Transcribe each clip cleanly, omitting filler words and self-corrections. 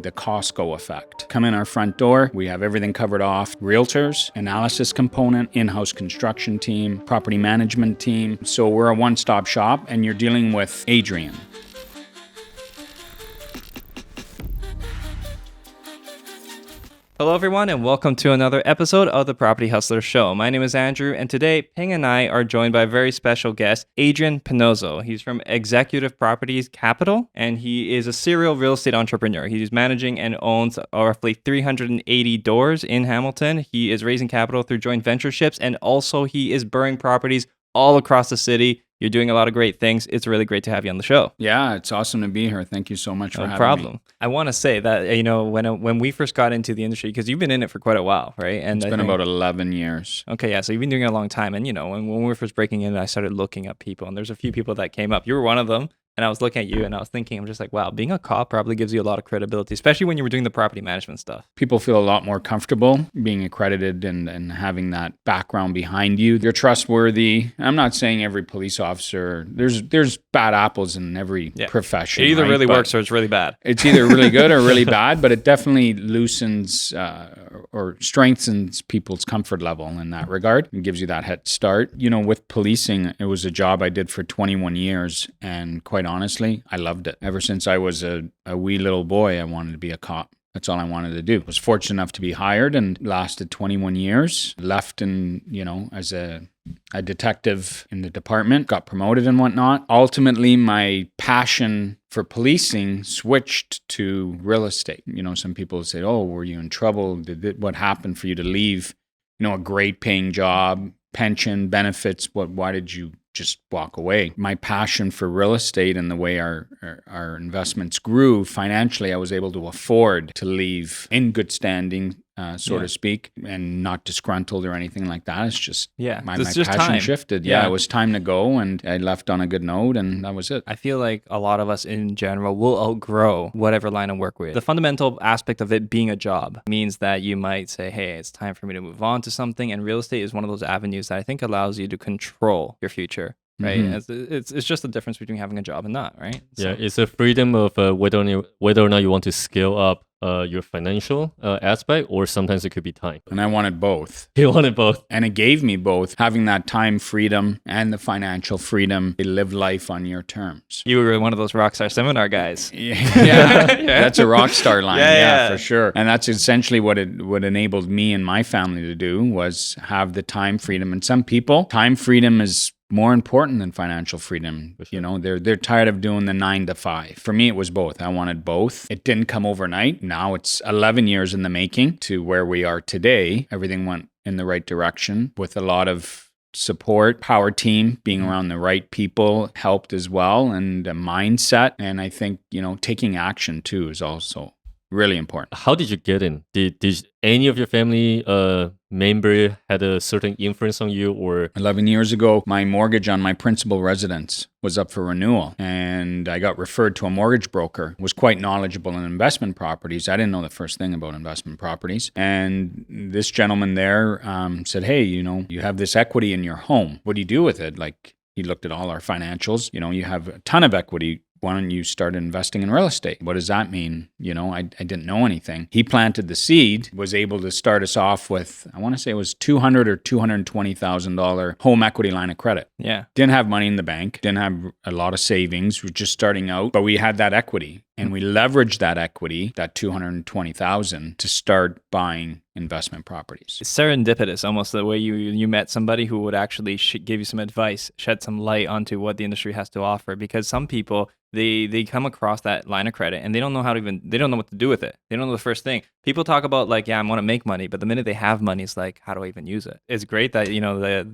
The Costco effect. Come in our front door, we have everything covered off. Realtors, analysis component, in-house construction team, property management team. So we're a one-stop shop and you're dealing with Adrian. Hello everyone and welcome to another episode of the Property Hustler Show. My name is Andrew and today Ping and I are joined by a very special guest, Adrian Pannozzo. He's from Executive Properties Capital and he is a serial real estate entrepreneur. He's managing and owns roughly 380 doors in Hamilton. He is raising capital through joint ventureships and also he is burring properties all across the city. You're doing a lot of great things. It's really great to have you on the show. Yeah, it's awesome to be here. Thank you so much for having me. No problem. I want to say that, when we first got into the industry, because you've been in it for quite a while, right? And it's been about 11 years. Okay, yeah. So you've been doing it a long time. And, when we were first breaking in, I started looking up people. And there's a few people that came up. You were one of them. And I was looking at you and I was thinking, I'm just like, wow, being a cop probably gives you a lot of credibility, especially when you were doing the property management stuff. People feel a lot more comfortable being accredited and having that background behind you. You're trustworthy. I'm not saying every police officer, there's bad apples in every profession. It either really works or it's really bad. It's either really good or really bad, but it definitely loosens or strengthens people's comfort level in that regard and gives you that head start. With policing, it was a job I did for 21 years and quite honestly, I loved it. Ever since I was a wee little boy, I wanted to be a cop. That's all I wanted to do. I was fortunate enough to be hired and lasted 21 years. Left as a detective in the department, got promoted and whatnot. Ultimately, my passion for policing switched to real estate. Some people say, oh, were you in trouble? What happened for you to leave, a great paying job, pension, benefits? Why did you just walk away? My passion for real estate and the way our investments grew financially, I was able to afford to leave in good standing, so to speak, and not disgruntled or anything like that. It's just my passion time. Shifted. Yeah, it was time to go, and I left on a good note, and that was it. I feel like a lot of us in general will outgrow whatever line of work we're in. The fundamental aspect of it being a job means that you might say, hey, it's time for me to move on to something, and real estate is one of those avenues that I think allows you to control your future. Right, it's just the difference between having a job and not, right? Yeah, it's a freedom of whether or not you want to scale up your financial aspect, or sometimes it could be time. And I wanted both. You wanted both, and it gave me both. Having that time freedom and the financial freedom to live life on your terms. You were one of those rockstar seminar guys. Yeah, that's a rock star line. Yeah, for sure. And that's essentially what enabled me and my family to do was have the time freedom. And some people, time freedom is more important than financial freedom. Sure. They're tired of doing the 9 to 5. For me, it was both. I wanted both. It didn't come overnight. Now it's 11 years in the making to where we are today. Everything went in the right direction with a lot of support. Power team, being around the right people helped as well, and a mindset. And I think, taking action too is also really important. How did you get in? Did any of your family member had a certain influence on you, or? 11 years ago, my mortgage on my principal residence was up for renewal, and I got referred to a mortgage broker, was quite knowledgeable in investment properties. I didn't know the first thing about investment properties. And this gentleman there said, hey, you have this equity in your home. What do you do with it? He looked at all our financials. You have a ton of equity. Why don't you start investing in real estate? What does that mean? I didn't know anything. He planted the seed, was able to start us off with, I want to say it was $200,000 or $220,000 home equity line of credit. Yeah. Didn't have money in the bank, didn't have a lot of savings. We were just starting out, but we had that equity. And we leveraged that equity, that $220,000, to start buying investment properties. It's serendipitous, almost the way you met somebody who would actually give you some advice, shed some light onto what the industry has to offer. Because some people, they come across that line of credit and they don't know they don't know what to do with it. They don't know the first thing. People talk about I want to make money, but the minute they have money, it's like, how do I even use it? It's great that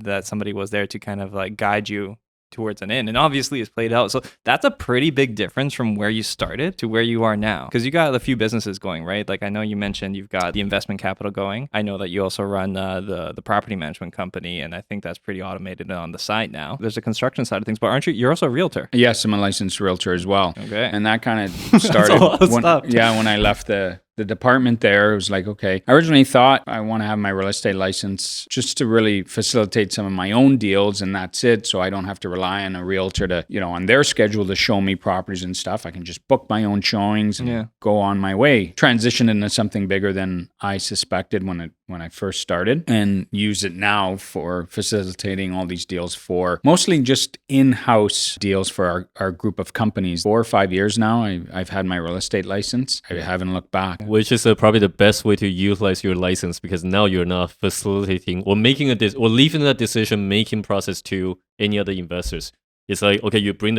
that somebody was there to kind of guide you towards an end, and obviously it's played out. So that's a pretty big difference from where you started to where you are now, because you got a few businesses going, right? I know you mentioned you've got the investment capital going. I know that you also run the property management company, and I think that's pretty automated on the side now. There's a construction side of things, but you're also a realtor? Yes, I'm a licensed realtor as well. Okay. And that kind of started when I left the the department there was like, okay, I originally thought I want to have my real estate license just to really facilitate some of my own deals, and that's it. So I don't have to rely on a realtor to, on their schedule to show me properties and stuff. I can just book my own showings and go on my way. Transition into something bigger than I suspected when I first started, and use it now for facilitating all these deals for mostly just in-house deals for our group of companies. 4 or 5 years now, I've had my real estate license. I haven't looked back. Which is probably the best way to utilize your license, because now you're not facilitating or making or leaving that decision-making process to any other investors. It's like, okay, you bring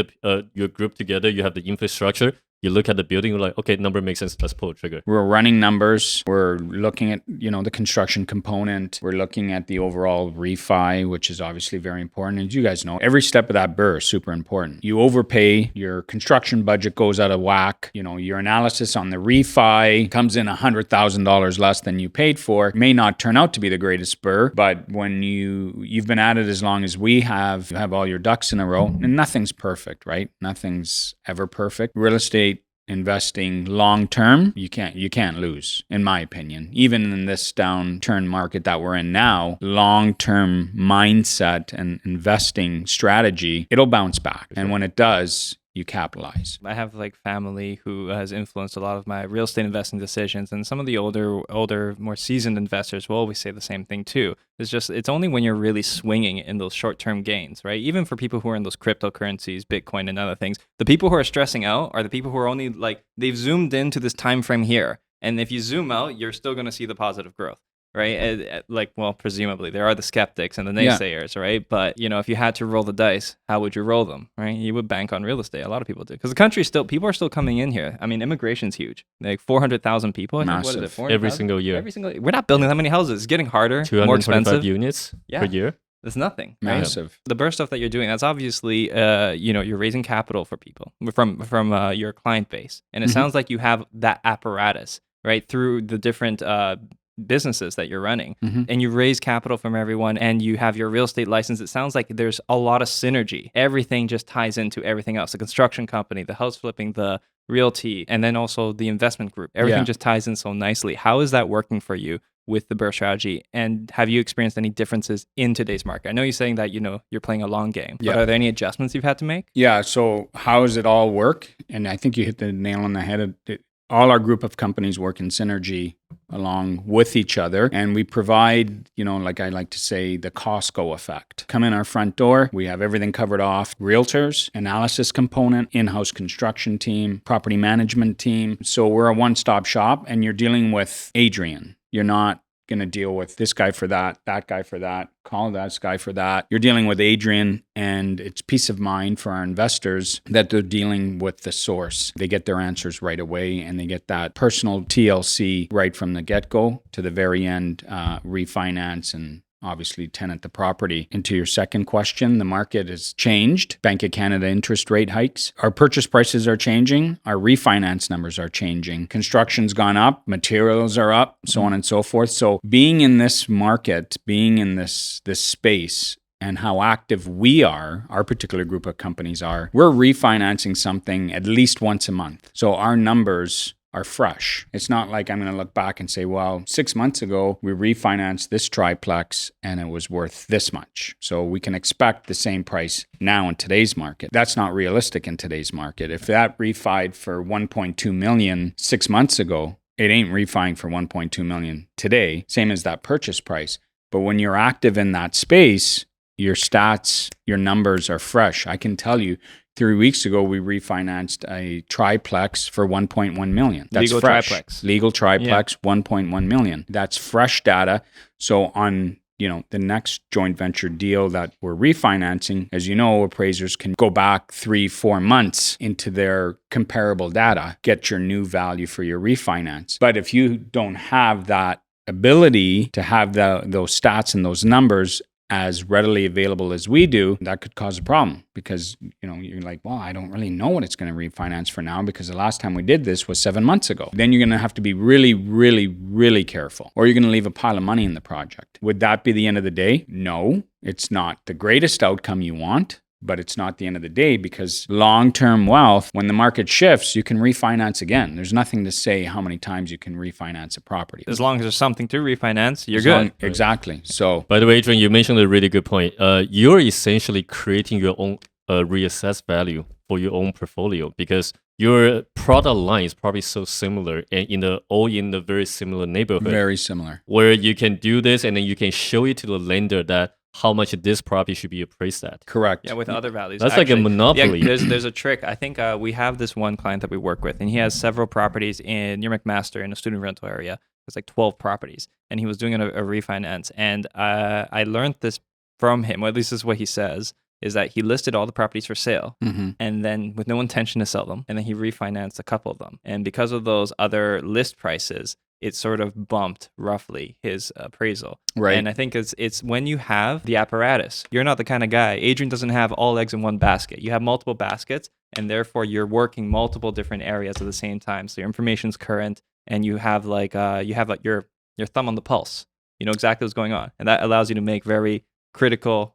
your group together, you have the infrastructure, you look at the building, you're like, okay, number makes sense, let's pull a trigger. We're running numbers. We're looking at, the construction component. We're looking at the overall refi, which is obviously very important. And you guys know, every step of that Brrrr is super important. You overpay, your construction budget goes out of whack. Your analysis on the refi comes in $100,000 less than you paid for. It may not turn out to be the greatest Brrrr, but when you've been at it as long as we have, you have all your ducks in a row, and nothing's perfect, right? Nothing's ever perfect. Real estate investing long term, you can't lose, in my opinion. Even in this downturn market that we're in now, long term mindset and investing strategy, it'll bounce back. And when it does, you capitalize. I have family who has influenced a lot of my real estate investing decisions, and some of the older, more seasoned investors will always say the same thing too. It's only when you're really swinging in those short-term gains, right? Even for people who are in those cryptocurrencies, Bitcoin and other things, the people who are stressing out are the people who are only they've zoomed into this time frame here. And if you zoom out, you're still going to see the positive growth. Right? Presumably there are the skeptics and the naysayers, right? But, if you had to roll the dice, how would you roll them, right? You would bank on real estate. A lot of people do. Because people are still coming in here. I mean, immigration's huge. 400,000 people. Massive. What is it? Every single year. We're not building that many houses. It's getting harder, more expensive. units per year. It's nothing. Massive. Right? The Brrrr stuff that you're doing, that's obviously, you're raising capital for people from your client base. And it sounds like you have that apparatus, right? Through the different businesses that you're running, and you raise capital from everyone, and you have your real estate license. It sounds like there's a lot of synergy. Everything just ties into everything else. The construction company, the house flipping, the realty, and then also the investment group. Everything just ties in so nicely. How is that working for you with the Brrrr strategy? And have you experienced any differences in today's market? I know you're saying that, you're playing a long game, but are there any adjustments you've had to make? Yeah. So how does it all work? And I think you hit the nail on the head. All our group of companies work in synergy along with each other, and we provide, like I like to say, the Costco effect. Come in our front door, we have everything covered off: realtors, analysis component, in-house construction team, property management team. So we're a one-stop shop, and you're dealing with Adrian. You're not going to deal with this guy for that guy for that, call that guy for that. You're dealing with Adrian, and it's peace of mind for our investors that they're dealing with the source. They get their answers right away, and they get that personal TLC right from the get-go to the very end, refinance and obviously tenant the property. And to your second question, the market has changed. Bank of Canada interest rate hikes. Our purchase prices are changing. Our refinance numbers are changing. Construction's gone up. Materials are up, so on and so forth. So being in this market, being in this space, and how active we are, our particular group of companies are, we're refinancing something at least once a month. So our numbers are fresh. It's not like I'm going to look back and say, well, 6 months ago, we refinanced this triplex and it was worth this much. So we can expect the same price now in today's market. That's not realistic in today's market. If that refied for 1.2 million 6 months ago, it ain't refining for 1.2 million today, same as that purchase price. But when you're active in that space, your stats, your numbers are fresh. I can tell you, 3 weeks ago, we refinanced a triplex for 1.1 million. That's legal fresh. Triplex. Legal triplex, 1.1 million. That's fresh data. So on the next joint venture deal that we're refinancing, as you know, appraisers can go back 3-4 months into their comparable data, get your new value for your refinance. But if you don't have that ability to have those stats and those numbers as readily available as we do, that could cause a problem because, you're like, well, I don't really know what it's going to refinance for now because the last time we did this was 7 months ago. Then you're going to have to be really, really, really careful, or you're going to leave a pile of money in the project. Would that be the end of the day? No, it's not the greatest outcome you want, but it's not the end of the day, because long-term wealth, when the market shifts, you can refinance again. There's nothing to say how many times you can refinance a property. As long as there's something to refinance, you're good. Exactly. So, By the way, Adrian, you mentioned a really good point. You're essentially creating your own reassessed value for your own portfolio, because your product line is probably so similar and all in a very similar neighborhood. very similar. Where you can do this and then you can show it to the lender that how much this property should be appraised at. Correct. Yeah, with other values. That's like a monopoly. Yeah, there's a trick. I think we have this one client that we work with, and he has several properties near McMaster in a student rental area. It's like 12 properties, and he was doing a refinance. And I learned this from him, or at least this is what he says, is that he listed all the properties for sale, and then with no intention to sell them, and then he refinanced a couple of them. And because of those other list prices, it sort of bumped roughly his appraisal. Right. And I think it's when you have the apparatus, you're not the kind of guy. Adrian doesn't have all eggs in one basket. You have multiple baskets, and therefore you're working multiple different areas at the same time. So your information's current, and you have your thumb on the pulse. You know exactly what's going on, and that allows you to make very critical,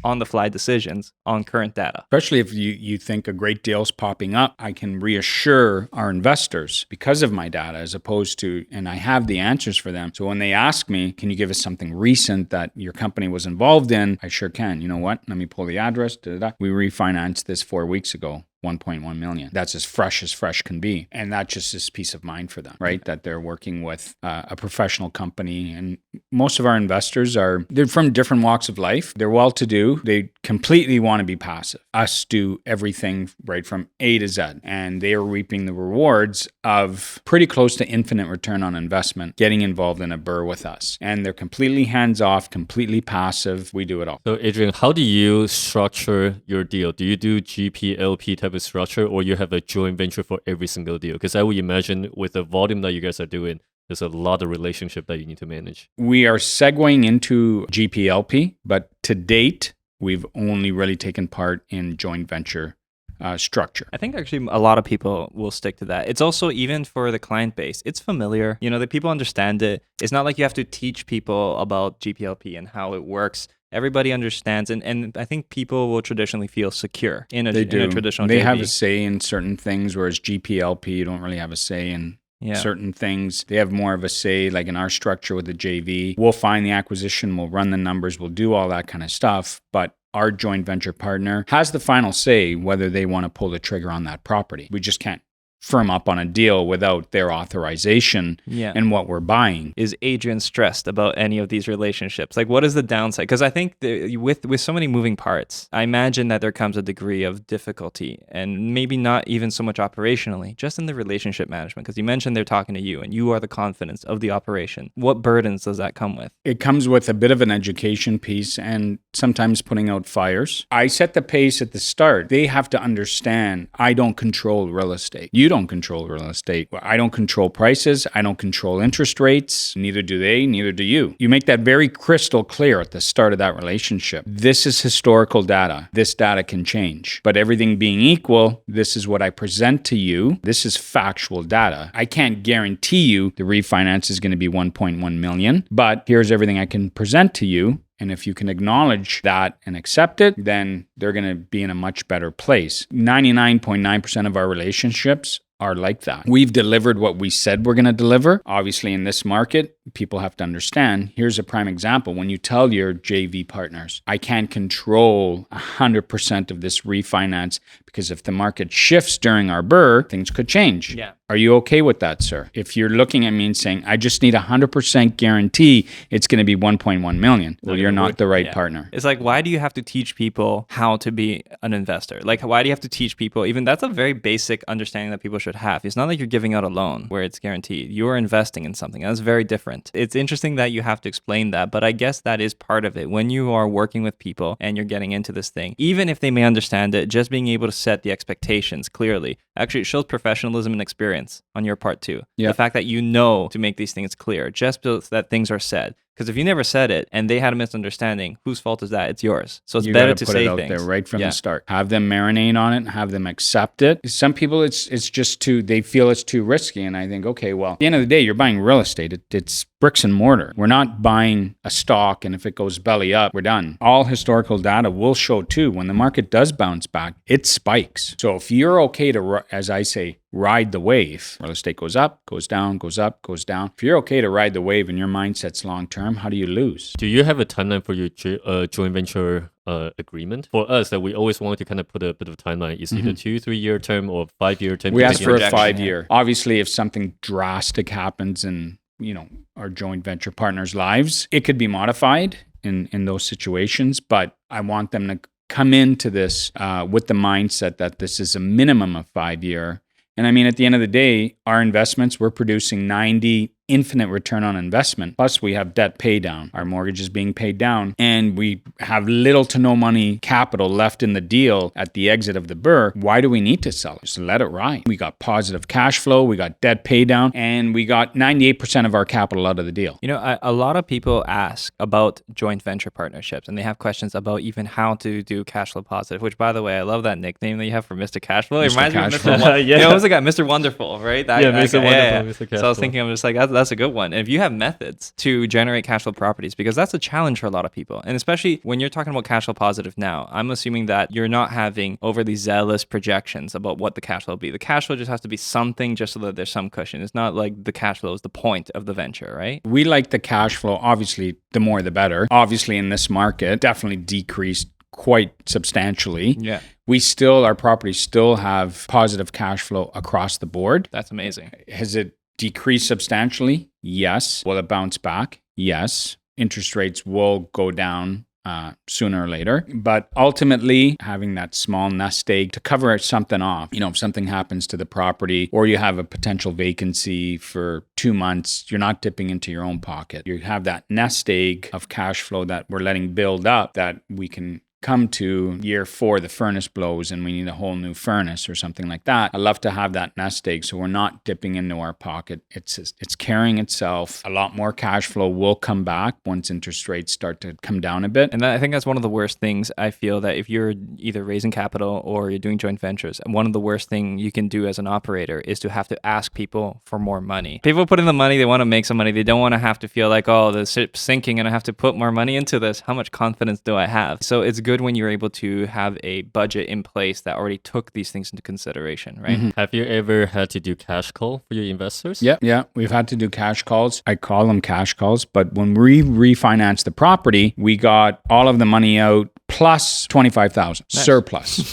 on-the-fly decisions on current data. Especially if you think a great deal's popping up, I can reassure our investors because of my data, as opposed to, and I have the answers for them. So when they ask me, can you give us something recent that your company was involved in? I sure can. You know what? Let me pull the address. We refinanced this 4 weeks ago. 1.1 million. That's as fresh can be. And that just is peace of mind for them, right? That they're working with a professional company. And most of our investors they're from different walks of life. They're well-to-do. They completely want to be passive. Us do everything right from A to Z. And they are reaping the rewards of pretty close to infinite return on investment, getting involved in a Brrrr with us. And they're completely hands-off, completely passive. We do it all. So Adrian, how do you structure your deal? Do you do GP-LP type of structure, or you have a joint venture for every single deal? Because I would imagine with the volume that you guys are doing, there's a lot of relationship that you need to manage. We are segueing into GPLP, but to date, we've only really taken part in joint venture structure. I think actually a lot of people will stick to that. It's also, even for the client base, it's familiar. You know, the people understand it. It's not like you have to teach people about GPLP and how it works. Everybody understands, and I think people will traditionally feel secure in a traditional They JV. have a say in certain things, whereas GPLP, you don't really have a say in certain things. They have more of a say, like in our structure with the JV. We'll find the acquisition, we'll run the numbers, we'll do all that kind of stuff, but our joint venture partner has the final say whether they want to pull the trigger on that property. We just can't firm up on a deal without their authorization and what we're buying. Is Adrian stressed about any of these relationships? Like, what is the downside? Because I think with so many moving parts, I imagine that there comes a degree of difficulty, and maybe not even so much operationally, just in the relationship management. Because you mentioned they're talking to you and you are the confidence of the operation. What burdens does that come with? It comes with a bit of an education piece and sometimes putting out fires. I set the pace at the start. They have to understand I don't control real estate. You don't control real estate. I don't control prices. I don't control interest rates. Neither do they, neither do you. You make that very crystal clear at the start of that relationship. This is historical data. This data can change. But everything being equal, this is what I present to you. This is factual data. I can't guarantee you the refinance is going to be 1.1 million, but here's everything I can present to you. And if you can acknowledge that and accept it, then they're going to be in a much better place. 99.9% of our relationships are like that. We've delivered what we said we're going to deliver. Obviously, in this market, people have to understand. Here's a prime example. When you tell your JV partners, I can't control 100% of this refinance because if the market shifts during our Brrrr, things could change. Yeah. Are you okay with that, sir? If you're looking at me and saying, I just need 100% guarantee it's going to be 1.1 million, well, you're not the right partner. It's like, why do you have to teach people how to be an investor? Like, why do you have to teach people? Even that's a very basic understanding that people should have. It's not like you're giving out a loan where it's guaranteed. You're investing in something. That's very different. It's interesting that you have to explain that, but I guess that is part of it. When you are working with people and you're getting into this thing, even if they may understand it, just being able to set the expectations clearly Actually, it shows professionalism and experience on your part too. Yeah. The fact that you know to make these things clear, just so that things are said. Because if you never said it and they had a misunderstanding, whose fault is that? It's yours. So it's You better gotta to put say it out things there right from Yeah. the start. Have them marinate on it, have them accept it. Some people, it's just too, they feel it's too risky. And I think, okay, well, at the end of the day, you're buying real estate. It's bricks and mortar. We're not buying a stock, and if it goes belly up, we're done. All historical data will show too, when the market does bounce back, it spikes. So if you're okay to, as I say, ride the wave, real estate goes up, goes down, goes up, goes down. If you're okay to ride the wave and your mindset's long term, how do you lose? Do you have a timeline for your joint venture agreement? For us, that we always want to kind of put a bit of timeline. It's either 2-3 year term or 5 year term. We ask for a projection, 5 year. Obviously, if something drastic happens in, our joint venture partners' lives, it could be modified in those situations, but I want them to come into this with the mindset that this is a minimum of 5 year. And I mean, at the end of the day, our investments, we're producing 90 infinite return on investment. Plus, we have debt pay down. Our mortgage is being paid down, and we have little to no money capital left in the deal at the exit of the Brrrr. Why do we need to sell it? Just let it ride. We got positive cash flow, we got debt pay down, and we got 98% of our capital out of the deal. A lot of people ask about joint venture partnerships, and they have questions about even how to do cash flow positive, which, by the way, I love that nickname that you have for Mr. Cashflow. It Mr. reminds me of Cashflow. Mr. Yeah. What was the guy? Mr. Wonderful, right? Yeah, Mr. Wonderful, Mr. So I was Cashflow. thinking, I'm just like, that's a good one. And if you have methods to generate cash flow properties, because that's a challenge for a lot of people. And especially when you're talking about cash flow positive now, I'm assuming that you're not having overly zealous projections about what the cash flow will be. The cash flow just has to be something just so that there's some cushion. It's not like the cash flow is the point of the venture, right? We like the cash flow. Obviously, the more the better. Obviously, in this market, definitely decreased quite substantially. Yeah. Our properties still have positive cash flow across the board. That's amazing. Has it decreased substantially? Yes. Will it bounce back? Yes. Interest rates will go down sooner or later. But ultimately, having that small nest egg to cover something off, if something happens to the property or you have a potential vacancy for 2 months, you're not dipping into your own pocket. You have that nest egg of cash flow that we're letting build up that we can come to year 4, the furnace blows and we need a whole new furnace or something like that. I love to have that nest egg so we're not dipping into our pocket. It's carrying itself. A lot more cash flow will come back once interest rates start to come down a bit. And I think that's one of the worst things. I feel that if you're either raising capital or you're doing joint ventures, one of the worst things you can do as an operator is to have to ask people for more money. People put in the money, they want to make some money. They don't want to have to feel like, oh, the ship's sinking and I have to put more money into this. How much confidence do I have? So it's good when you're able to have a budget in place that already took these things into consideration, right? Mm-hmm. Have you ever had to do cash call for your investors? Yeah. We've had to do cash calls. I call them cash calls, but when we refinanced the property, we got all of the money out plus $25,000 surplus.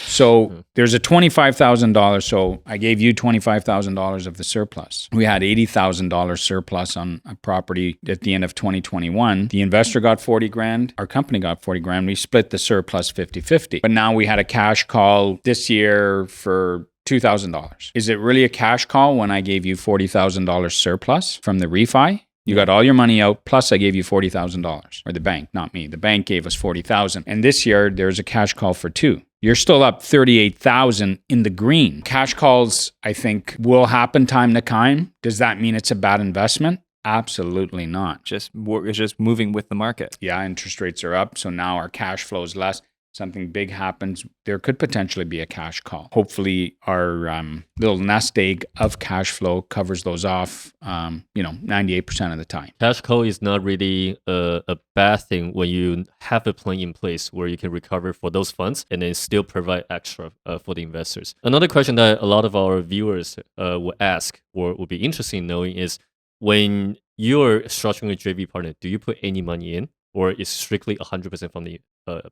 So there's a $25,000. So I gave you $25,000 of the surplus. We had $80,000 surplus on a property at the end of 2021. The investor got 40 grand. Our company got 40 grand. We split the surplus 50-50. But now we had a cash call this year for $2,000. Is it really a cash call when I gave you $40,000 surplus from the refi? You got all your money out, plus I gave you $40,000. Or the bank, not me. The bank gave us $40,000. And this year, there's a cash call for 2. You're still up $38,000 in the green. Cash calls, I think, will happen time to time. Does that mean it's a bad investment? Absolutely not. It's just moving with the market. Yeah, interest rates are up, so now our cash flow is less. Something big happens, there could potentially be a cash call. Hopefully, our little nest egg of cash flow covers those off, 98% of the time. Cash call is not really a bad thing when you have a plan in place where you can recover for those funds and then still provide extra for the investors. Another question that a lot of our viewers will ask or would be interested in knowing is, when you're structuring a JV partner, do you put any money in, or is strictly 100% from the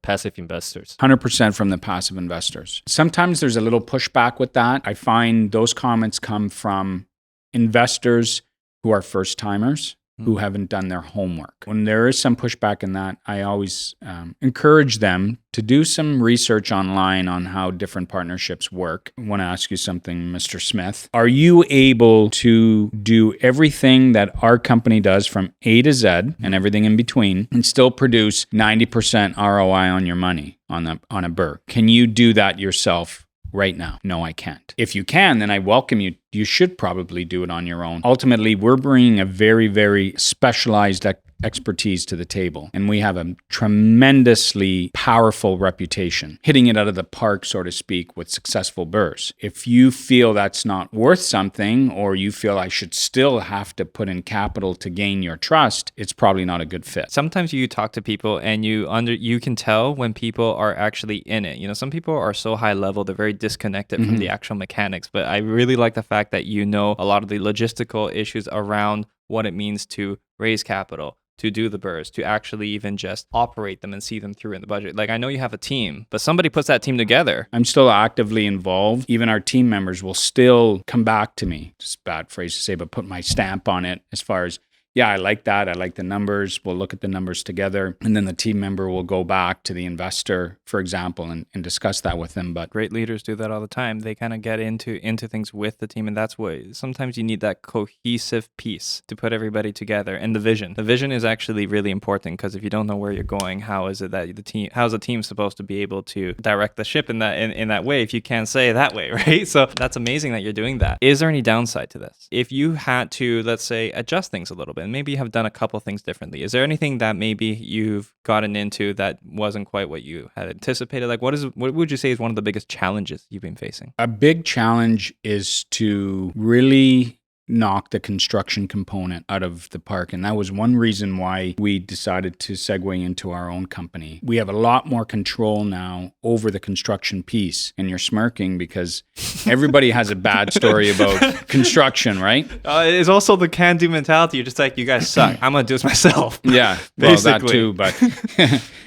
passive investors? 100% from the passive investors. Sometimes there's a little pushback with that. I find those comments come from investors who are first timers, who haven't done their homework. When there is some pushback in that, I always encourage them to do some research online on how different partnerships work. I want to ask you something, Mr. Smith. Are you able to do everything that our company does from A to Z and everything in between and still produce 90% ROI on your money on a Brrrr? Can you do that yourself right now. No, I can't. If you can, then I welcome you. You should probably do it on your own. Ultimately, we're bringing a very, very specialized expertise to the table, and we have a tremendously powerful reputation, hitting it out of the park, so to speak, with successful Brrrs. If you feel that's not worth something, or you feel I should still have to put in capital to gain your trust, it's probably not a good fit. Sometimes you talk to people and you can tell when people are actually in it. You know, some people are so high level, they're very disconnected from the actual mechanics, but I really like the fact that you know a lot of the logistical issues around what it means to raise capital, to do the Brrrs, to actually even just operate them and see them through in the budget. Like, I know you have a team, but somebody puts that team together. I'm still actively involved. Even our team members will still come back to me. Just a bad phrase to say, but put my stamp on it as far as, yeah, I like that. I like the numbers. We'll look at the numbers together. And then the team member will go back to the investor, for example, and discuss that with them. But great leaders do that all the time. They kind of get into things with the team. And that's what sometimes you need, that cohesive piece to put everybody together. And the vision. The vision is actually really important, because if you don't know where you're going, how is the team supposed to be able to direct the ship in that way if you can't say it that way, right? So that's amazing that you're doing that. Is there any downside to this? If you had to, let's say, adjust things a little bit, and maybe you have done a couple things differently, is there anything that maybe you've gotten into that wasn't quite what you had anticipated? Like, what would you say is one of the biggest challenges you've been facing? a big challenge is to really knock the construction component out of the park. And that was one reason why we decided to segue into our own company. We have a lot more control now over the construction piece. And you're smirking because everybody has a bad story about construction, right? It's also the can-do mentality. You're just like, you guys suck. I'm going to do this myself. Yeah, well, that too. But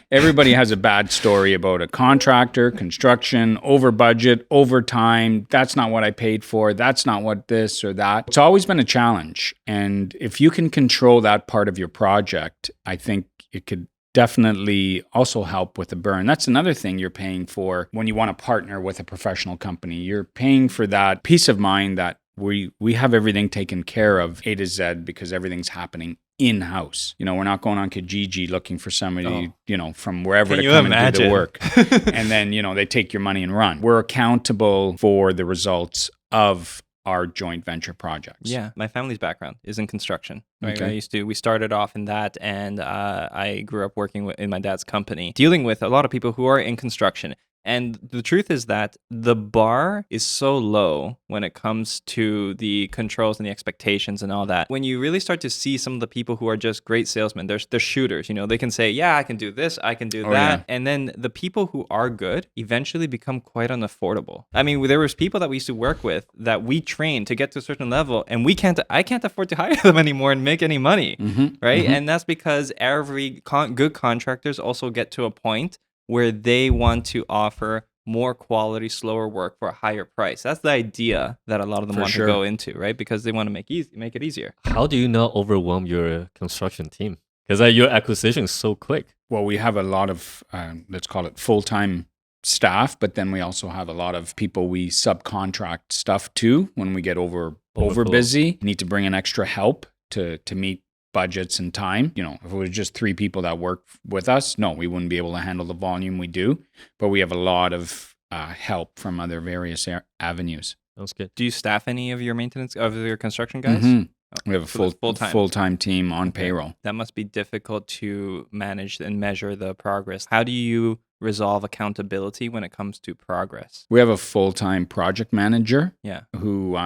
everybody has a bad story about a contractor, construction, over budget, overtime. That's not what I paid for. That's not what this or that. It's always been a challenge. And if you can control that part of your project, I think it could definitely also help with the burn. That's another thing you're paying for when you want to partner with a professional company. You're paying for that peace of mind that we have everything taken care of A to Z, because everything's happening in-house. You know, we're not going on Kijiji looking for somebody, from wherever to come and do the work. And then, they take your money and run. We're accountable for the results of our joint venture projects. Yeah. My family's background is in construction. Right? Okay. We started off in that, and I grew up working in my dad's company, dealing with a lot of people who are in construction. And the truth is that the bar is so low when it comes to the controls and the expectations and all that. When you really start to see some of the people who are just great salesmen, they're shooters, they can say, yeah, I can do this, I can do that. Yeah. And then the people who are good eventually become quite unaffordable. I mean, there was people that we used to work with that we trained to get to a certain level, and I can't afford to hire them anymore and make any money, right? Mm-hmm. And that's because every good contractors also get to a point where they want to offer more quality, slower work for a higher price. That's the idea that a lot of them want to go into, right? Because they want to make it easier. How do you not overwhelm your construction team? Because your acquisition is so quick. Well, we have a lot of, let's call it full-time staff, but then we also have a lot of people we subcontract stuff to when we get over busy. Need to bring in extra help to meet budgets and time. If it was just 3 people that work with us, no, we wouldn't be able to handle the volume we do. But we have a lot of help from other various avenues. That's good. Do you staff any of your construction guys? Mm-hmm. We have a full-time team on payroll. That must be difficult to manage and measure the progress. How do you resolve accountability when it comes to progress? We have a full-time project manager who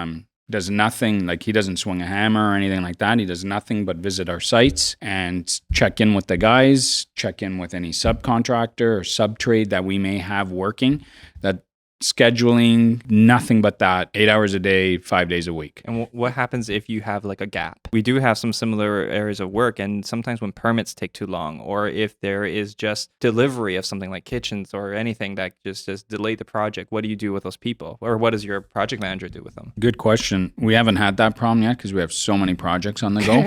does nothing, like he doesn't swing a hammer or anything like that. He does nothing but visit our sites and check in with the guys, check in with any subcontractor or sub-trade that we may have working. That scheduling, nothing but that, 8 hours a day, 5 days a week. And what happens if you have like a gap? We do have some similar areas of work, and sometimes when permits take too long, or if there is just delivery of something like kitchens or anything that just delay the project, what do you do with those people? Or what does your project manager do with them? Good question. We haven't had that problem yet because we have so many projects on the go.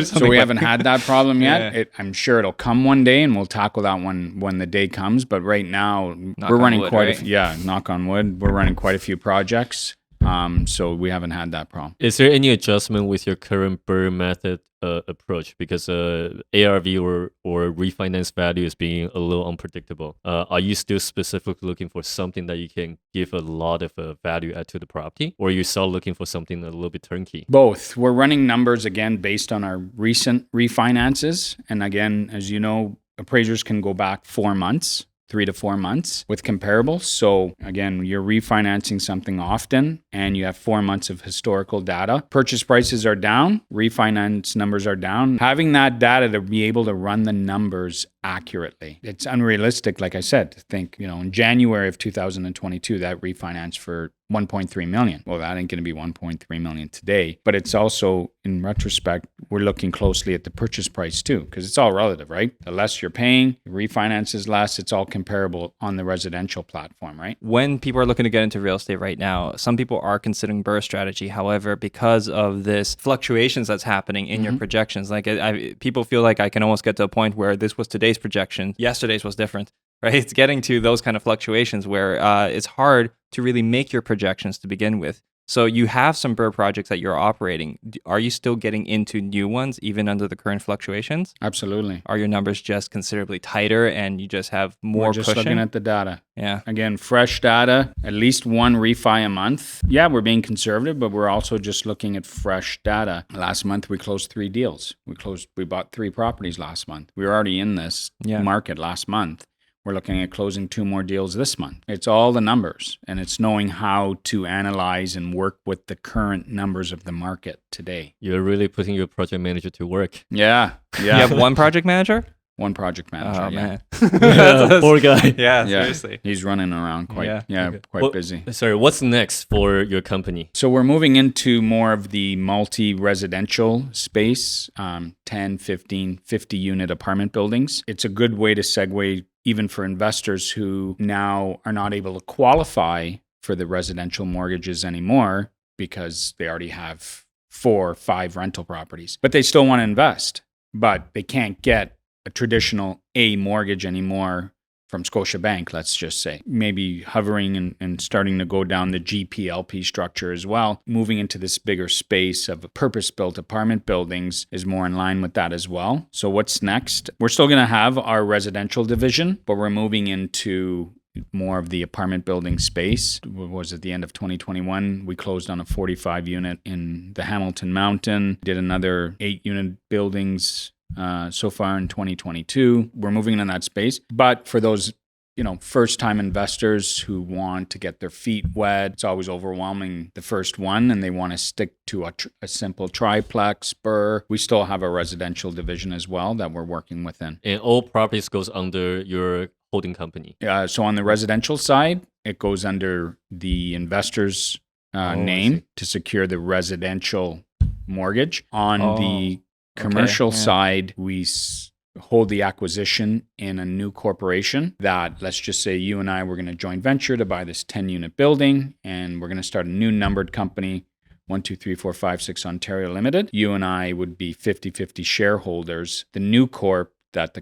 So we haven't had that problem yet. Yeah. I'm sure it'll come one day, and we'll tackle that one when the day comes. But right now, we're running knock on wood, we're running quite a few projects. So we haven't had that problem. Is there any adjustment with your current Brrrr method approach? Because ARV or refinance value is being a little unpredictable. Are you still specifically looking for something that you can give a lot of value add to the property? Or are you still looking for something a little bit turnkey? Both. We're running numbers again based on our recent refinances. And again, as you know, appraisers can go back 4 months. 3 to 4 months with comparables. So again, you're refinancing something often and you have 4 months of historical data. Purchase prices are down, refinance numbers are down. Having that data to be able to run the numbers accurately. It's unrealistic, like I said, to think, in January of 2022, that refinance for 1.3 million. Well, that ain't going to be 1.3 million today. But it's also, in retrospect, we're looking closely at the purchase price too, because it's all relative, right? The less you're paying, the refinance is less. It's all comparable on the residential platform, right? When people are looking to get into real estate right now, some people are considering Brrrr strategy. However, because of this fluctuations that's happening in your projections, like people feel like I can almost get to a point where this was today's projection, yesterday's was different. Right? It's getting to those kind of fluctuations where it's hard to really make your projections to begin with. So you have some Brrrr projects that you're operating. Are you still getting into new ones even under the current fluctuations? Absolutely. Are your numbers just considerably tighter and you just have more We're just cushion? looking at the data. Yeah. Again, fresh data, at least one refi a month. Yeah, we're being conservative, but we're also just looking at fresh data. Last month, we closed 3 deals. We bought 3 properties last month. We were already in this market last month. We're looking at closing 2 more deals this month. It's all the numbers, and it's knowing how to analyze and work with the current numbers of the market today. You're really putting your project manager to work. Yeah. You have one project manager? One project manager. Oh, yeah. man. Poor guy. Yeah, seriously. He's running around quite busy. Sorry, what's next for your company? So we're moving into more of the multi-residential space, 10, 15, 50 unit apartment buildings. It's a good way to segue even for investors who now are not able to qualify for the residential mortgages anymore because they already have 4 or 5 rental properties, but they still want to invest, but they can't get a traditional A mortgage anymore from Scotiabank, let's just say. Maybe hovering and starting to go down the GPLP structure as well. Moving into this bigger space of purpose-built apartment buildings is more in line with that as well. So what's next? We're still going to have our residential division, but we're moving into more of the apartment building space. What was at the end of 2021, we closed on a 45 unit in the Hamilton Mountain, did another 8 unit buildings so far in 2022. We're moving in that space. But for those, first-time investors who want to get their feet wet, it's always overwhelming the first one, and they want to stick to a simple triplex, Brrrr. We still have a residential division as well that we're working within. And all properties goes under your holding company. So on the residential side, it goes under the investor's name to secure the residential mortgage. On the commercial side, we hold the acquisition in a new corporation that, let's just say you and I were going to joint venture to buy this 10 unit building, and we're going to start a new numbered company, 1, 2, 3, 4, 5, 6 Ontario Limited. You and I would be 50-50 shareholders. The new corp that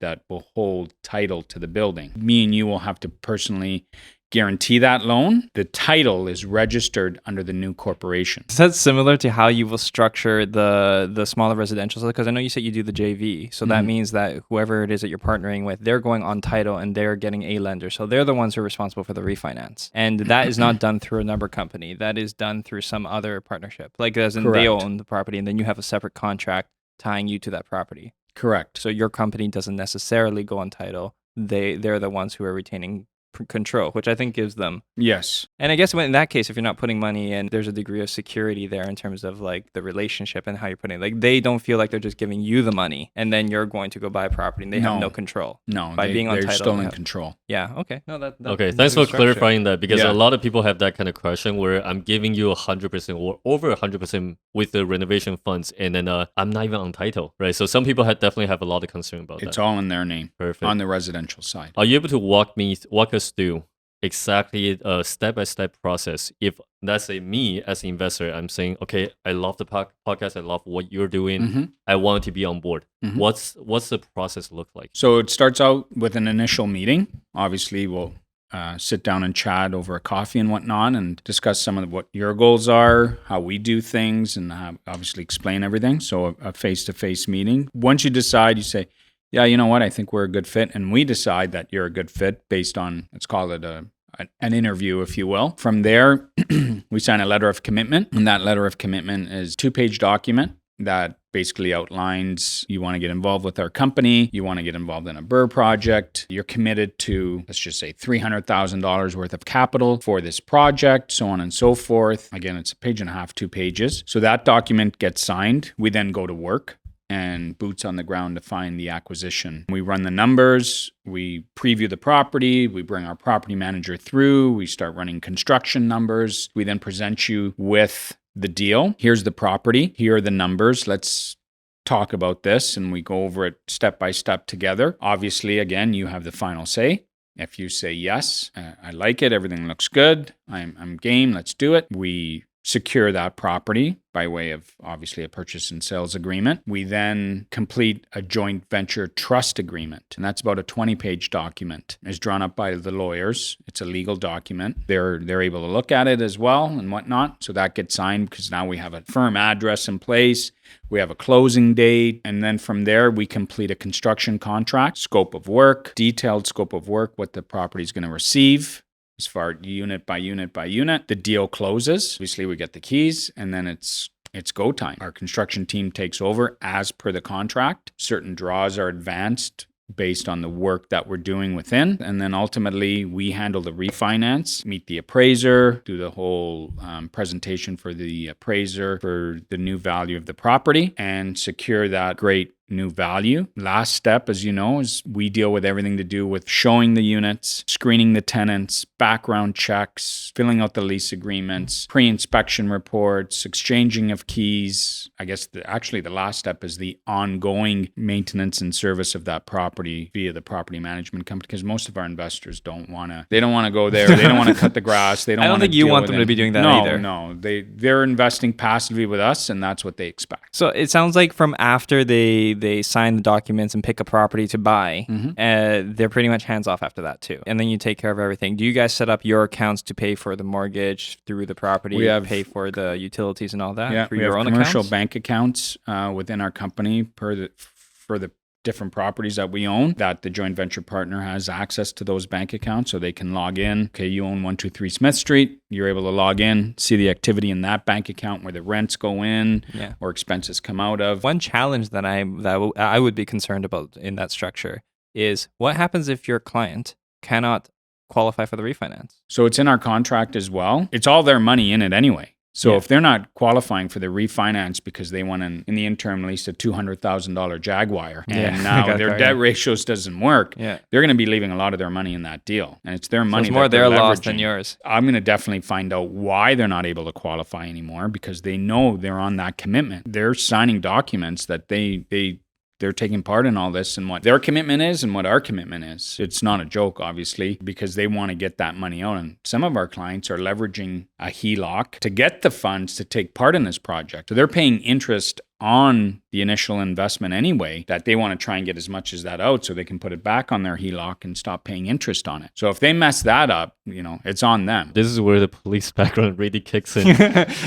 that will hold title to the building. Me and you will have to personally guarantee that loan. The title is registered under the new corporation. Is that similar to how you will structure the smaller residential? Because I know you said you do the JV. So that means that whoever it is that you're partnering with, they're going on title and they're getting a lender. So they're the ones who are responsible for the refinance. And that is not done through a number company. That is done through some other partnership. Like as in they own the property and then you have a separate contract tying you to that property. Correct. So your company doesn't necessarily go on title. They're the ones who are retaining control, which I think gives them. Yes. And I guess in that case, if you're not putting money in, there's a degree of security there in terms of like the relationship and how you're putting it. Like they don't feel like they're just giving you the money and then you're going to go buy property and they have no control. No, by being on they're title, still in control. Yeah. Okay. No, that okay. Thanks for clarifying that, because a lot of people have that kind of question where I'm giving you 100% or over 100% with the renovation funds, and then I'm not even on title, right? So some people definitely have a lot of concern about that. It's all in their name. Perfect. On the residential side. Are you able to walk us through exactly a step-by-step process? If let's say me as an investor, I'm saying, okay, I love the podcast, I love what you're doing, I want to be on board. What's the process look like? So it starts out with an initial meeting. Obviously, we'll sit down and chat over a coffee and whatnot and discuss some of what your goals are, how we do things, and obviously explain everything. So a face-to-face meeting. Once you decide, you say, yeah, you know what, I think we're a good fit. And we decide that you're a good fit based on, let's call it an interview, if you will. From there, we sign a letter of commitment. And that letter of commitment is a 2-page document that basically outlines you want to get involved with our company, you want to get involved in a Brrrr project, you're committed to, let's just say, $300,000 worth of capital for this project, so on and so forth. Again, it's a page and a half, 2 pages. So that document gets signed. We then go to work and boots on the ground to find the acquisition. We run the numbers, we preview the property, we bring our property manager through, we start running construction numbers. We then present you with the deal. Here's the property, here are the numbers. Let's talk about this, and we go over it step by step together. Obviously, again, you have the final say. If you say yes, I like it, everything looks good, I'm game, let's do it. We secure that property by way of obviously a purchase and sales agreement. We then complete a joint venture trust agreement, and that's about a 20-page document. It's drawn up by the lawyers. It's a legal document. They're able to look at it as well and whatnot. So that gets signed because now we have a firm address in place. We have a closing date, and then from there we complete a construction contract, scope of work, detailed scope of work, what the property is going to receive. As far unit by unit by unit, the deal closes. Obviously, we get the keys, and then it's go time. Our construction team takes over as per the contract. Certain draws are advanced based on the work that we're doing within. And then ultimately, we handle the refinance, meet the appraiser, do the whole presentation for the appraiser for the new value of the property, and secure that great new value. Last step, as you know, is we deal with everything to do with showing the units, screening the tenants, background checks, filling out the lease agreements, pre-inspection reports, exchanging of keys. I guess actually the last step is the ongoing maintenance and service of that property via the property management company, because most of our investors don't want to go there. They don't want to cut the grass. They don't. I don't think you want them to be doing that either. No, they're investing passively with us, and that's what they expect. So it sounds like from after they sign the documents and pick a property to buy, they're pretty much hands off after that too. And then you take care of everything. Do you guys set up your accounts to pay for the mortgage through the property, pay for the utilities and all that? Yeah, for we your have own commercial accounts? bank accounts within our company for the different properties that we own, that the joint venture partner has access to those bank accounts, so they can log in. Okay, you own 123 Smith Street. You're able to log in, see the activity in that bank account where the rents go in or expenses come out of. One challenge that I would be concerned about in that structure is what happens if your client cannot qualify for the refinance? So it's in our contract as well. It's all their money in it anyway. So if they're not qualifying for the refinance because they won in the interim lease a $200,000 Jaguar, and now their debt ratios doesn't work, they're going to be leaving a lot of their money in that deal. And it's their money. So it's more their loss than leveraging. Yours. I'm going to definitely find out why they're not able to qualify anymore, because they know they're on that commitment. They're signing documents that they're taking part in all this, and what their commitment is and what our commitment is. It's not a joke, obviously, because they want to get that money out. And some of our clients are leveraging a HELOC to get the funds to take part in this project. So they're paying interest on the initial investment anyway, that they want to try and get as much as that out so they can put it back on their HELOC and stop paying interest on it. So if they mess that up, it's on them. This is where the police background really kicks in.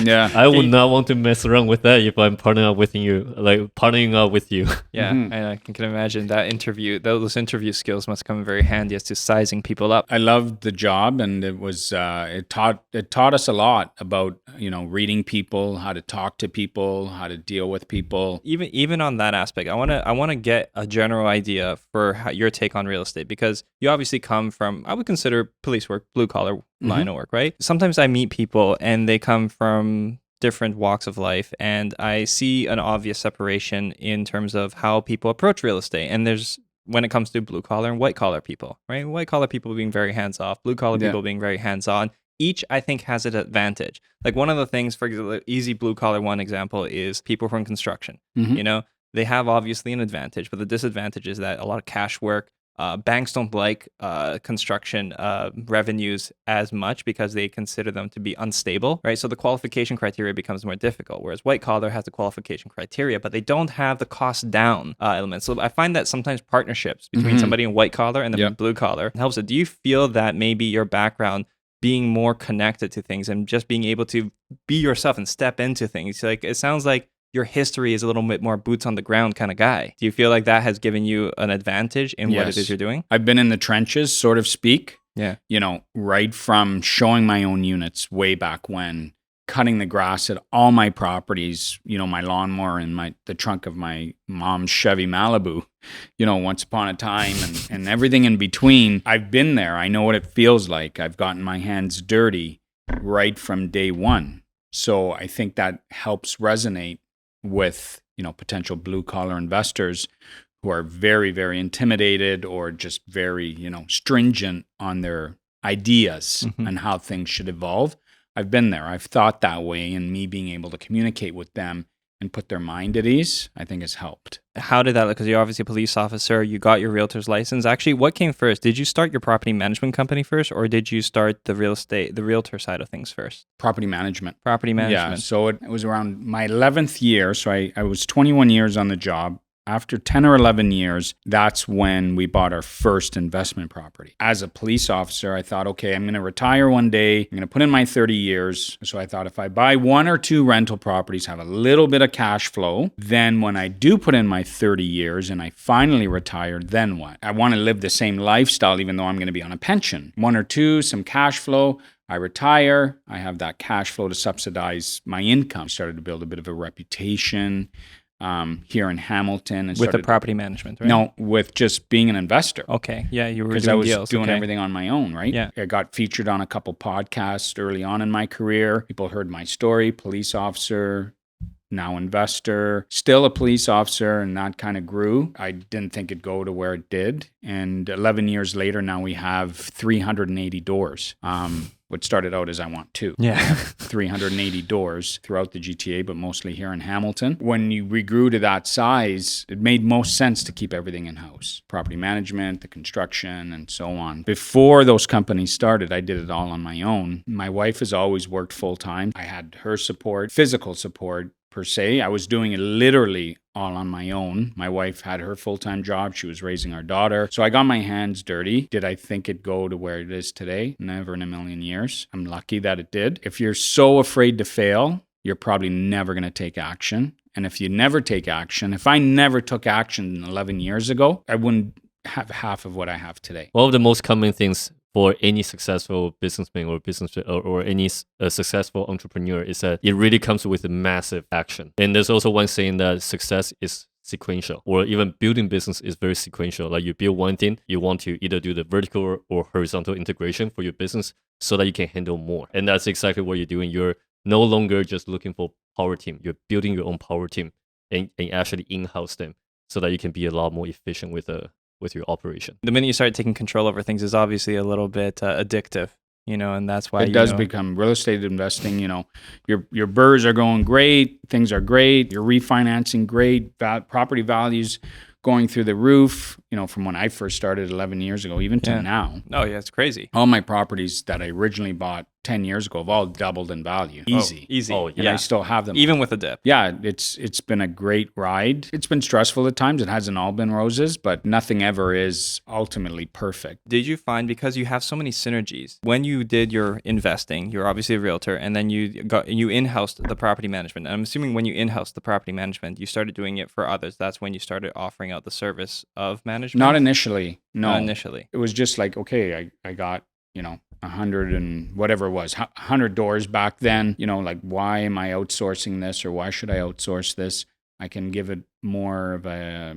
Yeah. I would not want to mess around with that if I'm partnering up with you. Yeah, I can imagine that those interview skills must come very handy as to sizing people up. I loved the job, and it was it taught us a lot about reading people, how to talk to people, how to deal with people. Even on that aspect, I want to get a general idea for your take on real estate, because you obviously come from, I would consider police work, blue collar line of work, right? Sometimes I meet people and they come from different walks of life, and I see an obvious separation in terms of how people approach real estate. And there's, when it comes to blue collar and white collar people, right? White collar people being very hands off, blue collar people being very hands on. Each, I think, has an advantage. Like one of the things, for example, easy blue collar one example is people from construction. They have obviously an advantage, but the disadvantage is that a lot of cash work, banks don't like construction revenues as much because they consider them to be unstable, right? So the qualification criteria becomes more difficult, whereas white collar has the qualification criteria, but they don't have the cost down element. So I find that sometimes partnerships between somebody in white collar and the blue collar helps it. Do you feel that maybe your background being more connected to things and just being able to be yourself and step into things, like it sounds like your history is a little bit more boots on the ground kind of guy. Do you feel like that has given you an advantage in what it is you're doing? I've been in the trenches, so to speak. Yeah. You know, right from showing my own units way back when, cutting the grass at all my properties, you know, my lawnmower and the trunk of my mom's Chevy Malibu, you know, once upon a time and everything in between. I've been there. I know what it feels like. I've gotten my hands dirty right from day one. So I think that helps resonate with, you know, potential blue collar investors who are very, very intimidated or just very, you know, stringent on their ideas and how things should evolve. I've been there. I've thought that way, and me being able to communicate with them and put their mind at ease, I think has helped. How did that look? Because you're obviously a police officer. You got your realtor's license. Actually, what came first? Did you start your property management company first, or did you start the realtor side of things first? Property management. Property management. Yeah. So it was around my 11th year. So I was 21 years on the job. After 10 or 11 years, that's when we bought our first investment property. As a police officer, I thought, okay, I'm going to retire one day. I'm going to put in my 30 years. So I thought if I buy 1 or 2 rental properties, have a little bit of cash flow, then when I do put in my 30 years and I finally retire, then what? I want to live the same lifestyle, even though I'm going to be on a pension. 1 or 2, some cash flow. I retire. I have that cash flow to subsidize my income. I started to build a bit of a reputation here in Hamilton. And with the property management, right? No, with just being an investor. Okay. Yeah, you were doing because I was deals. doing everything on my own, right? Yeah. I got featured on a couple podcasts early on in my career. People heard my story, police officer, now investor, still a police officer, and that kind of grew. I didn't think it'd go to where it did. And 11 years later, now we have 380 doors. What started out as I want 2. Yeah. 380 doors throughout the GTA, but mostly here in Hamilton. When you regrew to that size, it made most sense to keep everything in-house. Property management, the construction, and so on. Before those companies started, I did it all on my own. My wife has always worked full-time. I had her support, physical support, per se. I was doing it literally all on my own. My wife had her full-time job. She was raising our daughter. So I got my hands dirty. Did I think it'd go to where it is today? Never in a million years. I'm lucky that it did. If you're so afraid to fail, you're probably never going to take action. And if you never take action, if I never took action 11 years ago, I wouldn't have half of what I have today. One of the most common things for any successful businessman or any successful entrepreneur is that it really comes with a massive action. And there's also one saying that success is sequential, or even building business is very sequential. Like you build one thing, you want to either do the vertical or horizontal integration for your business so that you can handle more. And that's exactly what you're doing. You're no longer just looking for power team. You're building your own power team and actually in-house them so that you can be a lot more efficient with your operation. The minute you start taking control over things is obviously a little bit addictive, you know, and that's why it does become real estate investing. You know, your Brrrs are going great, things are great, you're refinancing great, property values going through the roof, you know, from when I first started 11 years ago, even to now. Oh yeah, it's crazy. All my properties that I originally bought 10 years ago have all doubled in value. Easy. Easy. Oh, And I still have them. Even with a dip. Yeah, it's been a great ride. It's been stressful at times. It hasn't all been roses, but nothing ever is ultimately perfect. Did you find, because you have so many synergies, when you did your investing, you're obviously a realtor, and then you in-housed the property management. And I'm assuming when you in-housed the property management, you started doing it for others. That's when you started offering out the service of management? Not initially. No. Not initially. It was just like, okay, I got, 100 and whatever it was, 100 doors back then, like, why am I outsourcing this, or why should I outsource this? I can give it more of a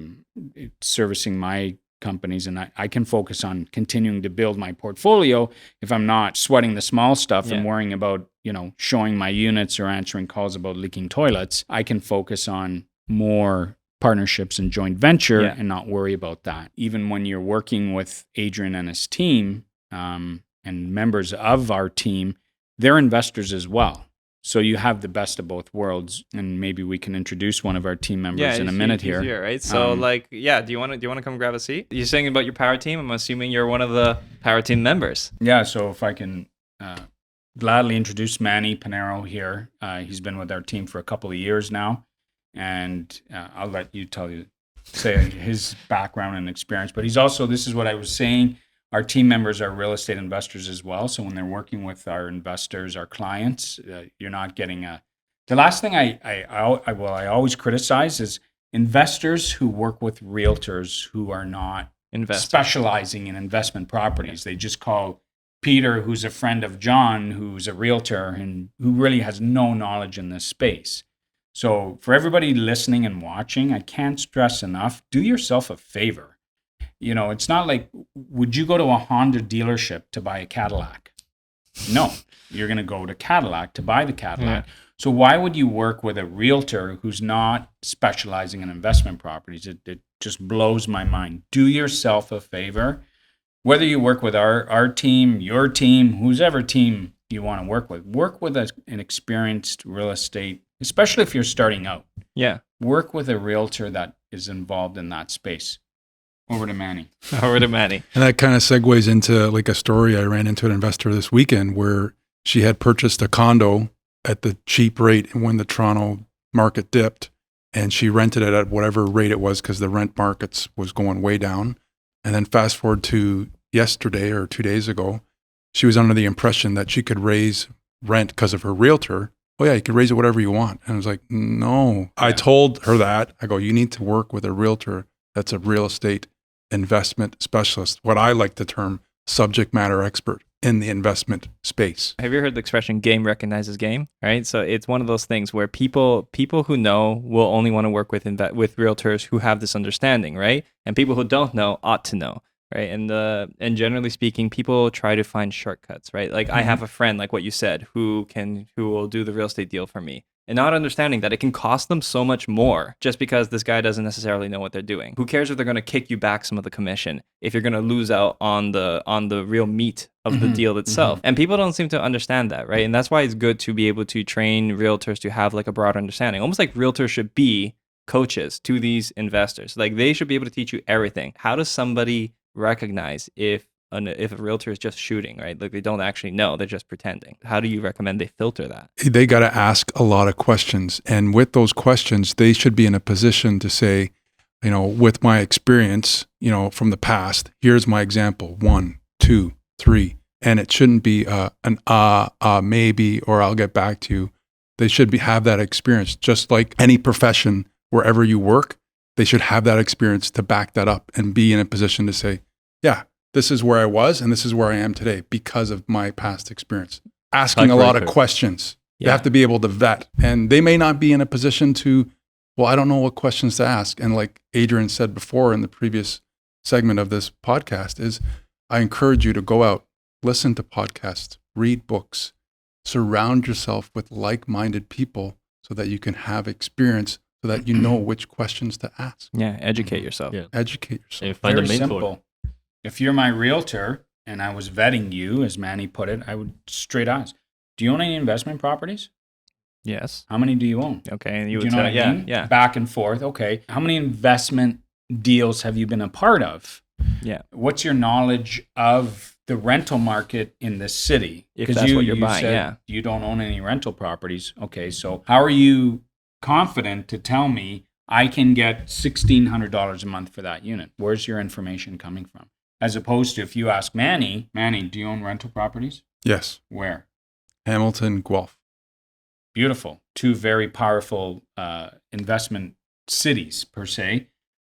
servicing my companies, and I can focus on continuing to build my portfolio if I'm not sweating the small stuff and worrying about, showing my units or answering calls about leaking toilets. I can focus on more partnerships and joint venture and not worry about that. Even when you're working with Adrian and his team, and members of our team, they're investors as well. So you have the best of both worlds, and maybe we can introduce one of our team members in a minute he's here. right? So do you want to come grab a seat? You're saying about your power team. I'm assuming you're one of the power team members. Yeah, so if I can gladly introduce Manny Panero here. He's been with our team for a couple of years now, and I'll let you say his background and experience. But he's also, this is what I was saying, our team members are real estate investors as well. So when they're working with our investors, our clients, you're not getting the last thing I always criticize is investors who work with realtors who are not specializing in investment properties. They just call Peter, who's a friend of John, who's a realtor and who really has no knowledge in this space. So for everybody listening and watching, I can't stress enough, do yourself a favor. You know, it's not like, would you go to a Honda dealership to buy a Cadillac? No, you're going to go to Cadillac to buy the Cadillac. Yeah. So why would you work with a realtor who's not specializing in investment properties? It just blows my mind. Do yourself a favor. Whether you work with our team, your team, whoever team you want to work with an experienced real estate, especially if you're starting out. Yeah. Work with a realtor that is involved in that space. Over to Manny. And that kind of segues into like a story. I ran into an investor this weekend where she had purchased a condo at the cheap rate when the Toronto market dipped, and she rented it at whatever rate it was because the rent markets was going way down. And then fast forward to yesterday or 2 days ago, she was under the impression that she could raise rent because of her realtor. Oh yeah, you can raise it whatever you want. And I was like, no. Yeah. I told her that. I go, you need to work with a realtor that's a real estate investment specialist, what I like to term subject matter expert in the investment space. Have you heard the expression game recognizes game, right? So it's one of those things where people who know will only want to work with realtors who have this understanding, right? And people who don't know ought to know, right? And generally speaking, people try to find shortcuts, right? Like I have a friend, like what you said, who will do the real estate deal for me, and not understanding that it can cost them so much more just because this guy doesn't necessarily know what they're doing. Who cares if they're going to kick you back some of the commission if you're going to lose out on the real meat of the deal itself? And people don't seem to understand that, right? And that's why it's good to be able to train realtors to have like a broad understanding. Almost like realtors should be coaches to these investors. Like they should be able to teach you everything. How does somebody recognize if a realtor is just shooting, right? Like they don't actually know, they're just pretending? How do you recommend they filter that? They got to ask a lot of questions. And with those questions, they should be in a position to say, you know, with my experience, you know, from the past, here's my example, 1, 2, 3. And it shouldn't be maybe, or I'll get back to you. They should have that experience. Just like any profession, wherever you work, they should have that experience to back that up and be in a position to say, yeah, this is where I was and this is where I am today because of my past experience. Asking a lot of questions. Yeah. They have to be able to vet. And they may not be in a position to, well, I don't know what questions to ask. And like Adrian said before in the previous segment of this podcast is, I encourage you to go out, listen to podcasts, read books, surround yourself with like-minded people so that you can have experience, so that you know which questions to ask. Yeah, educate yourself. Yeah. Educate yourself. And find Very a mentor. simple. If you're my realtor and I was vetting you, as Manny put it, I would straight ask, do you own any investment properties? Yes. How many do you own? Okay. And you would know what I mean? Yeah. Back and forth. Okay. How many investment deals have you been a part of? Yeah. What's your knowledge of the rental market in this city? If that's what you're buying, said yeah. You don't own any rental properties. Okay. So how are you confident to tell me I can get $1,600 a month for that unit? Where's your information coming from? As opposed to if you ask Manny, do you own rental properties? Yes. Where? Hamilton, Guelph. Beautiful. 2 very powerful investment cities per se.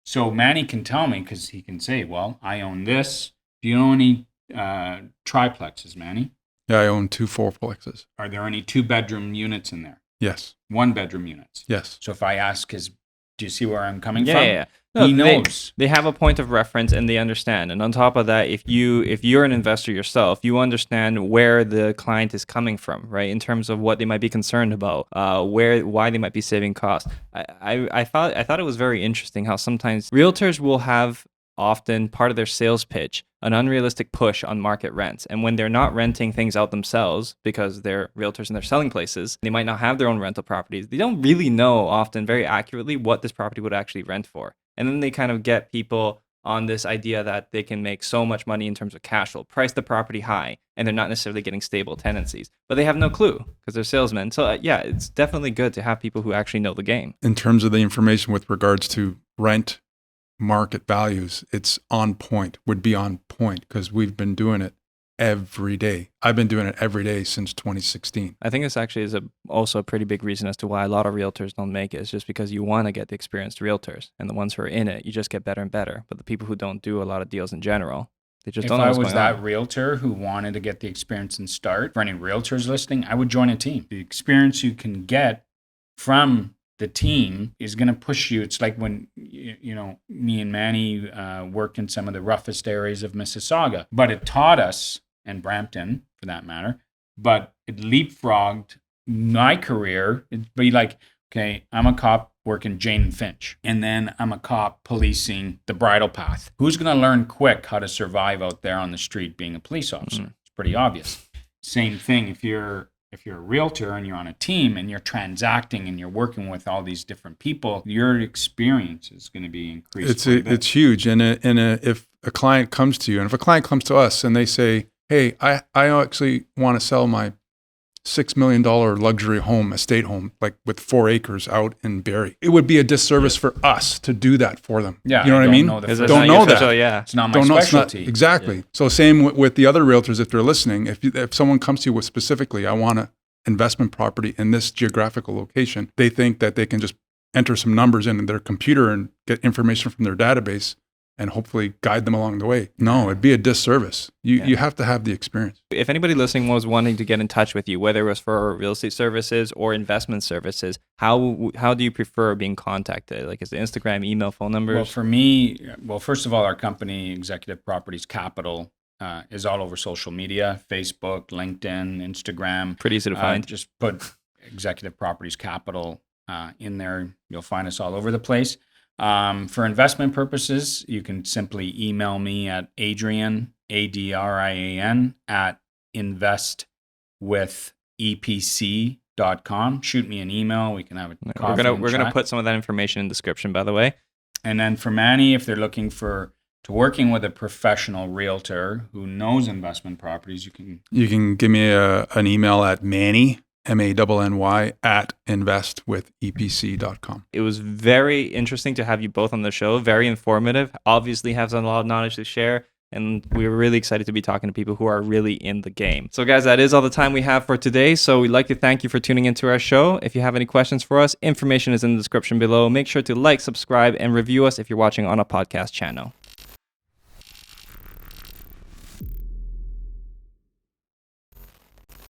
So Manny can tell me, because he can say, well, I own this. Do you own any triplexes, Manny? Yeah, I own 2 fourplexes. Are there any 2-bedroom units in there? Yes. 1-bedroom units? Yes. So if I ask do you see where I'm coming from? Yeah. No, he knows. They have a point of reference and they understand. And on top of that, if you're an investor yourself, you understand where the client is coming from, right? In terms of what they might be concerned about, why they might be saving costs. I thought it was very interesting how sometimes realtors will have often part of their sales pitch an unrealistic push on market rents. And when they're not renting things out themselves because they're realtors and they're selling places, they might not have their own rental properties. They don't really know often very accurately what this property would actually rent for. And then they kind of get people on this idea that they can make so much money in terms of cash flow, price the property high, and they're not necessarily getting stable tenancies. But they have no clue because they're salesmen. So yeah, it's definitely good to have people who actually know the game. In terms of the information with regards to rent market values, it's on point, would be on point, because we've been doing it every day. I've been doing it every day since 2016. I think this actually is also a pretty big reason as to why a lot of realtors don't make it. It's just because you want to get the experienced realtors, and the ones who are in it, you just get better and better. But the people who don't do a lot of deals in general, they just don't know what's going on. If I was that realtor who wanted to get the experience and start, for any realtors listening, I would join a team. The experience you can get from the team is going to push you. It's like when, me and Manny worked in some of the roughest areas of Mississauga, but it taught us, and Brampton for that matter, but it leapfrogged my career. It'd be like, okay, I'm a cop working Jane and Finch, and then I'm a cop policing the bridle path. Who's going to learn quick how to survive out there on the street being a police officer? It's pretty obvious. Same thing if you're a realtor and you're on a team and you're transacting and you're working with all these different people, your experience is going to be increased. It's huge. And if a client comes to you, and if a client comes to us and they say, hey, I actually want to sell my $6 million luxury home, estate home, like with 4 acres out in Barrie, it would be a disservice for us to do that for them. Yeah, you know what I mean? Don't know that. Yeah, it's not my specialty. Exactly. Yeah. So same with the other realtors, if they're listening, if someone comes to you with specifically, I want an investment property in this geographical location, they think that they can just enter some numbers in their computer and get information from their database and hopefully guide them along the way. No, it'd be a disservice. You have to have the experience. If anybody listening was wanting to get in touch with you, whether it was for real estate services or investment services, how do you prefer being contacted? Like, is it Instagram, email, phone numbers? Well, for me, first of all, our company, Executive Properties Capital, is all over social media, Facebook, LinkedIn, Instagram. Pretty easy to find. Just put Executive Properties Capital in there. You'll find us all over the place. For investment purposes, you can simply email me at Adrian, Adrian, at investwithepc.com. Shoot me an email. We can have a coffee. We're gonna put some of that information in the description, by the way. And then for Manny, if they're looking to working with a professional realtor who knows investment properties, you can give me an email at Manny, Manny, at investwithepc.com. It was very interesting to have you both on the show. Very informative. Obviously have a lot of knowledge to share. And we were really excited to be talking to people who are really in the game. So guys, that is all the time we have for today. So we'd like to thank you for tuning into our show. If you have any questions for us, information is in the description below. Make sure to like, subscribe, and review us if you're watching on a podcast channel.